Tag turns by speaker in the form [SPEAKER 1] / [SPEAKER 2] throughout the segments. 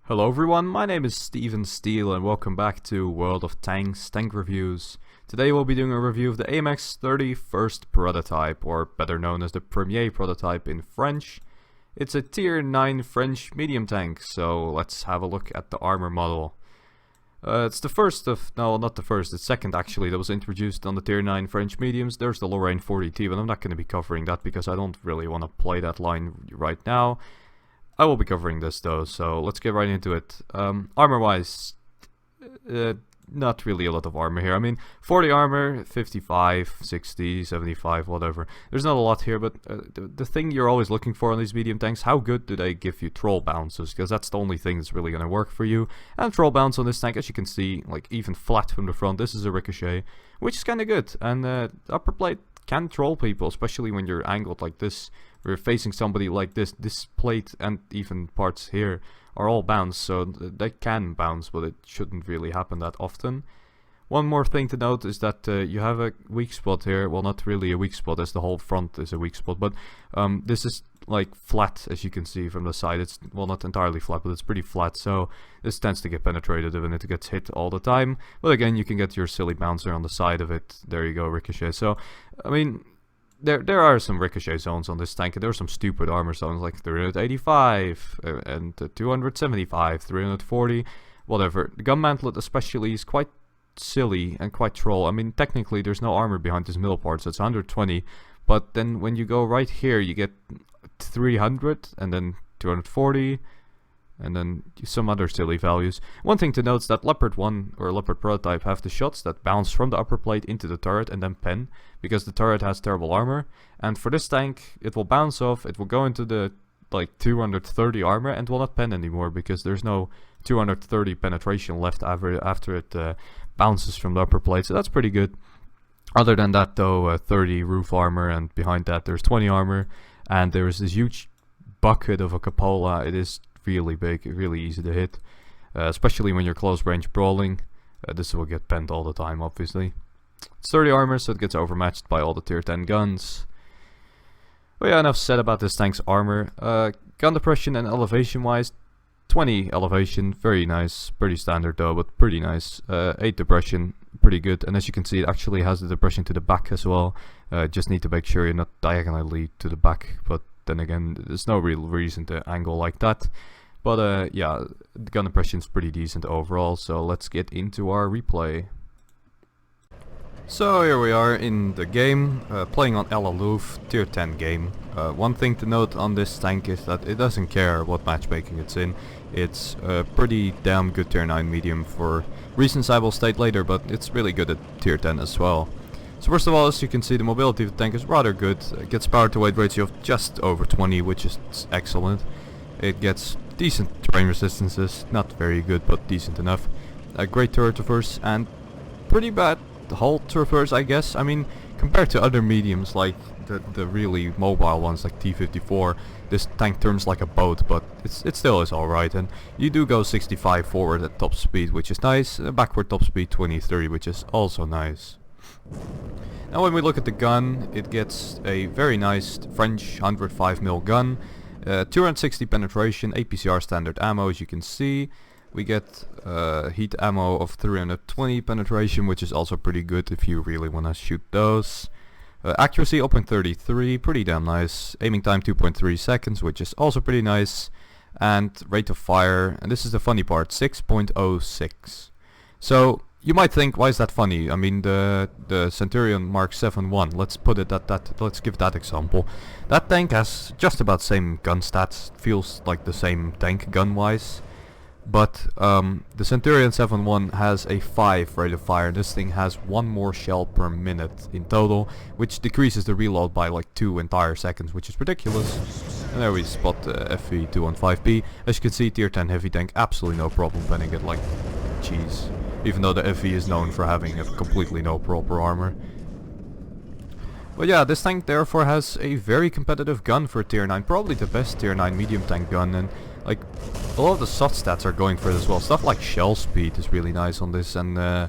[SPEAKER 1] Hello everyone, my name is Steven Steele and welcome back to World of Tanks Tank Reviews. Today we'll be doing a review of the AMX 31st prototype, or better known as the Premier prototype in French. It's a tier 9 French medium tank, so let's have a look at the armor model. It's the first of, no not the first, it's second actually, that was introduced on the tier 9 French mediums. There's the Lorraine 40T, but I'm not going to be covering that because I don't really want to play that line right now. I will be covering this though, so let's get right into it. Armor wise, not really a lot of armor here. I mean, 40 armor, 55, 60, 75, whatever. There's not a lot here, but the thing you're always looking for on these medium tanks, how good do they give you troll bounces? Because that's the only thing that's really going to work for you. And troll bounce on this tank, as you can see, like even flat from the front, this is a ricochet, which is kind of good. And upper plate can troll people, especially when you're angled like this. We're facing somebody like this. This plate and even parts here are all bounce, so they can bounce, but it shouldn't really happen that often. One more thing to note is that you have a weak spot here. Well, not really a weak spot, as the whole front is a weak spot, but this is like flat, as you can see from the side. It's, well, not entirely flat, but it's pretty flat, so this tends to get penetrated when it gets hit all the time. But again, you can get your silly bouncer on the side of it. There you go, ricochet. So, I mean, there are some ricochet zones on this tank, and there are some stupid armor zones like 385 and 275, 340, whatever. The gun mantlet especially is quite silly and quite troll. I mean, technically there's no armor behind this middle part, so it's 120, but then when you go right here you get 300 and then 240 and then some other silly values. One thing to note is that Leopard 1 or Leopard prototype have the shots that bounce from the upper plate into the turret and then pen, because the turret has terrible armor. And for this tank, it will bounce off, it will go into the like 230 armor and will not pen anymore, because there's no 230 penetration left after it bounces from the upper plate, so that's pretty good. Other than that though, 30 roof armor, and behind that there's 20 armor, and there is this huge bucket of a cupola. It is really big, really easy to hit, especially when you're close range brawling. This will get penned all the time, obviously. It's 30 armor, so it gets overmatched by all the tier 10 guns. But yeah, enough said about this tank's armor. Gun depression and elevation wise, 20 elevation, very nice, pretty standard though, but pretty nice. 8 depression, pretty good, and as you can see, it actually has the depression to the back as well. Just need to make sure you're not diagonally to the back, but then again, there's no real reason to angle like that. But yeah, the gun depression is pretty decent overall, so let's get into our replay. So here we are in the game, playing on El Aloof, tier 10 game. One thing to note on this tank is that it doesn't care what matchmaking it's in. It's a pretty damn good tier 9 medium for reasons I will state later, but it's really good at tier 10 as well. So first of all, as you can see, the mobility of the tank is rather good. It gets power to weight ratio of just over 20, which is excellent. It gets decent terrain resistances, not very good, but decent enough. A great turret traverse and pretty bad hull traverse, I guess. I mean, compared to other mediums like the really mobile ones like T-54, this tank turns like a boat, but it still is alright. And you do go 65 forward at top speed, which is nice. Backward top speed 20-30, which is also nice. Now when we look at the gun, it gets a very nice French 105mm gun, 260 penetration, APCR standard ammo, as you can see. We get heat ammo of 320 penetration, which is also pretty good if you really want to shoot those. Accuracy 0.33, pretty damn nice. Aiming time 2.3 seconds, which is also pretty nice. And rate of fire, and this is the funny part, 6.06. So you might think, why is that funny? I mean, the Centurion Mark 7-1, let's put it at that, let's give that example. That tank has just about same gun stats, feels like the same tank gun-wise. But the Centurion 7-1 has a 5 rate of fire. This thing has 1 more shell per minute in total, which decreases the reload by like 2 entire seconds, which is ridiculous. And there we spot FV215P. As you can see, tier 10 heavy tank, absolutely no problem penning it like cheese. Even though the FV is known for having a completely no proper armor. But yeah, this tank therefore has a very competitive gun for tier 9, probably the best tier 9 medium tank gun, and Like, a lot of the soft stats are going for it as well. Stuff like shell speed is really nice on this, and the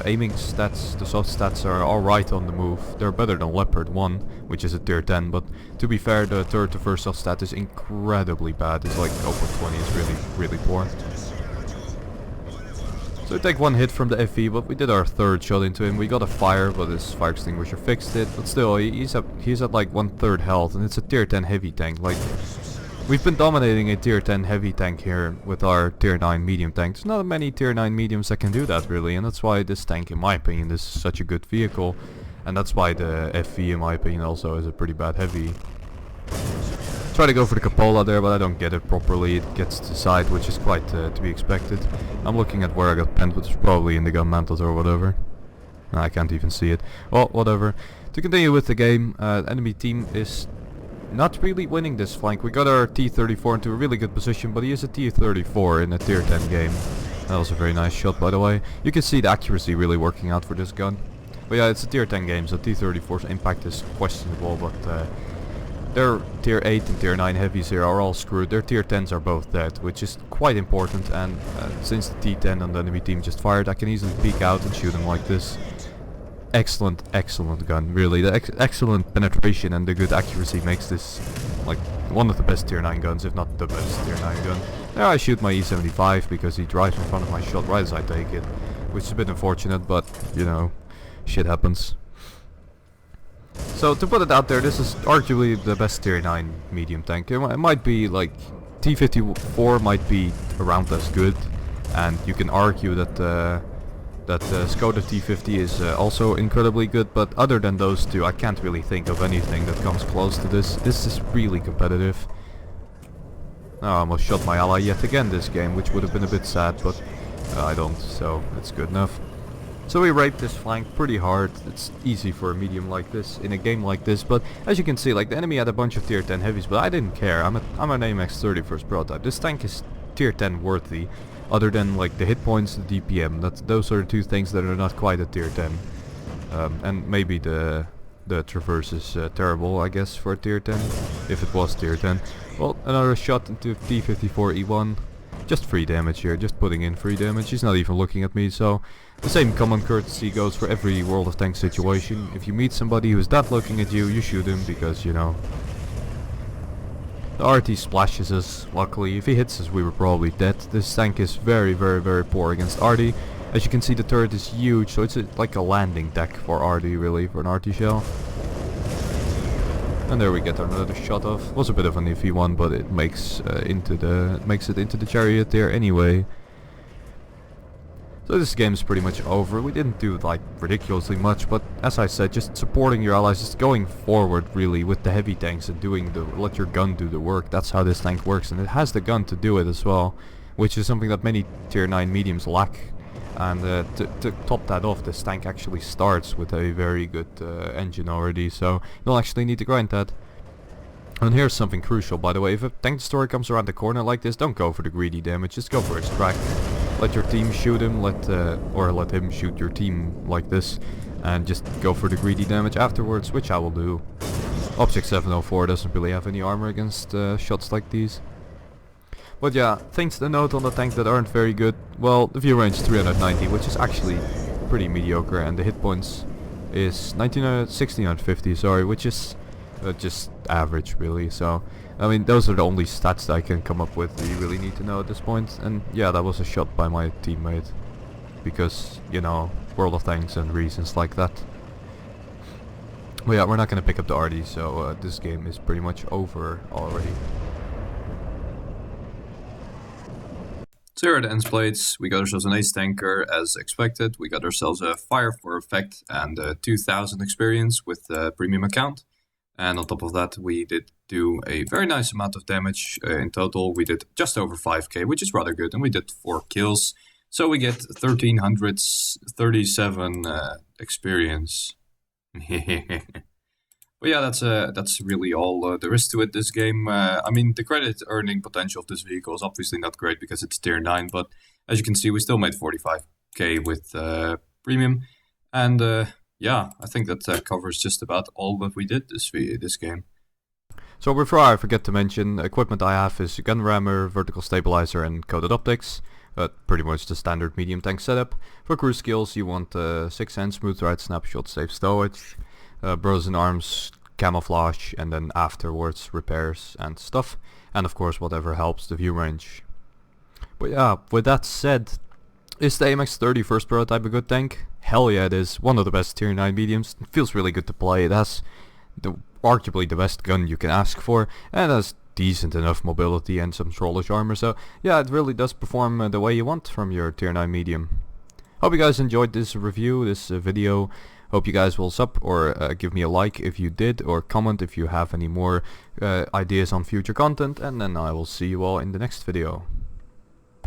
[SPEAKER 1] aiming stats, the soft stats are alright on the move. They're better than Leopard 1, which is a tier 10, but to be fair, the third to first soft stat is incredibly bad. It's like 0.20 is really poor. So we take one hit from the FE, but we did our third shot into him. We got a fire, but his fire extinguisher fixed it. But still, he's at like 1/3 health, and it's a tier 10 heavy tank. Like, we've been dominating a tier 10 heavy tank here with our tier 9 medium tank. There's not many tier 9 mediums that can do that really, and that's why this tank, in my opinion, is such a good vehicle. And that's why the FE, in my opinion, also is a pretty bad heavy. Try to go for the Cupola there, but I don't get it properly. It gets to the side, which is quite to be expected. I'm looking at where I got penned, which is probably in the gun mantles or whatever. I can't even see it. Well, whatever. To continue with the game, enemy team is not really winning this flank. We got our T-34 into a really good position, but he is a T-34 in a tier 10 game. That was a very nice shot, by the way. You can see the accuracy really working out for this gun. But yeah, it's a tier 10 game, so T-34's impact is questionable, but their tier 8 and tier 9 heavies here are all screwed. Their tier 10s are both dead, which is quite important, and since the T-10 on the enemy team just fired, I can easily peek out and shoot him like this. Excellent gun, really. The excellent penetration and the good accuracy makes this like one of the best tier 9 guns, if not the best tier 9 gun. There I shoot my E75 because he drives in front of my shot right as I take it, which is a bit unfortunate, but you know, shit happens. So to put it out there, this is arguably the best tier 9 medium tank. It might be like T-54 might be around as good, and you can argue that Skoda T-50 is also incredibly good, but other than those two, I can't really think of anything that comes close to this. This is really competitive. Oh, I almost shot my ally yet again this game, which would have been a bit sad, but I don't, so it's good enough. So we raped this flank pretty hard. It's easy for a medium like this in a game like this, but as you can see, like the enemy had a bunch of tier 10 heavies, but I didn't care. I'm an AMX 31st prototype. This tank is tier 10 worthy, other than like the hit points, the DPM. Those are the two things that are not quite a tier 10. And maybe the traverse is terrible, I guess, for a tier 10, if it was tier 10. Well, another shot into T-54 E1. Just free damage here, just putting in free damage. He's not even looking at me, so the same common courtesy goes for every World of Tanks situation. If you meet somebody who's not looking at you, you shoot him, because, you know, the RT splashes us. Luckily, if he hits us, we were probably dead. This tank is very poor against RT. As you can see, the turret is huge, so it's like a landing deck for RT, really, for an RT shell. And there we get another shot off. Was a bit of an iffy one, but it makes it into the chariot there anyway. So this game is pretty much over. We didn't do like ridiculously much, but as I said, just supporting your allies, just going forward really with the heavy tanks and let your gun do the work. That's how this tank works, and it has the gun to do it as well, which is something that many tier 9 mediums lack. And to top that off, this tank actually starts with a very good engine already, so you don't actually need to grind that. And here's something crucial, by the way. If a tank destroyer comes around the corner like this, don't go for the greedy damage, just go for extract. Let your team shoot him, or let him shoot your team like this, and just go for the greedy damage afterwards, which I will do. Object 704 doesn't really have any armor against shots like these. But yeah, things to note on the tank that aren't very good. Well, the view range is 390, which is actually pretty mediocre, and the hit points is 1650, sorry, which is just average, really. So, I mean, those are the only stats that I can come up with that you really need to know at this point. And yeah, that was a shot by my teammate, because, you know, World of Tanks and reasons like that. But yeah, we're not going to pick up the RD, so this game is pretty much over already. So here are the ends plates. We got ourselves an ace tanker as expected. We got ourselves a fire for effect and 2000 experience with the premium account. And on top of that, we did do a very nice amount of damage. In total, we did just over 5k, which is rather good. And we did 4 kills. So we get 1337 experience. But yeah, that's really all there is to it, this game. I mean, the credit earning potential of this vehicle is obviously not great because it's tier 9, but as you can see, we still made 45k with premium. And yeah, I think that covers just about all that we did this game. So before I forget to mention, the equipment I have is gun rammer, vertical stabilizer and coated optics. Pretty much the standard medium tank setup. For crew skills you want 6 smooth right snapshot safe stowage, broken arms, camouflage, and then afterwards repairs and stuff. And of course whatever helps the view range. But yeah, with that said, is the AMX 30 first prototype a good tank? Hell yeah it is. One of the best tier 9 mediums. It feels really good to play. It has arguably the best gun you can ask for, and has decent enough mobility and some trollish armor, so yeah, it really does perform the way you want from your tier 9 medium. Hope you guys enjoyed this review, this video. Hope you guys will sub or give me a like if you did, or comment if you have any more ideas on future content, and then I will see you all in the next video.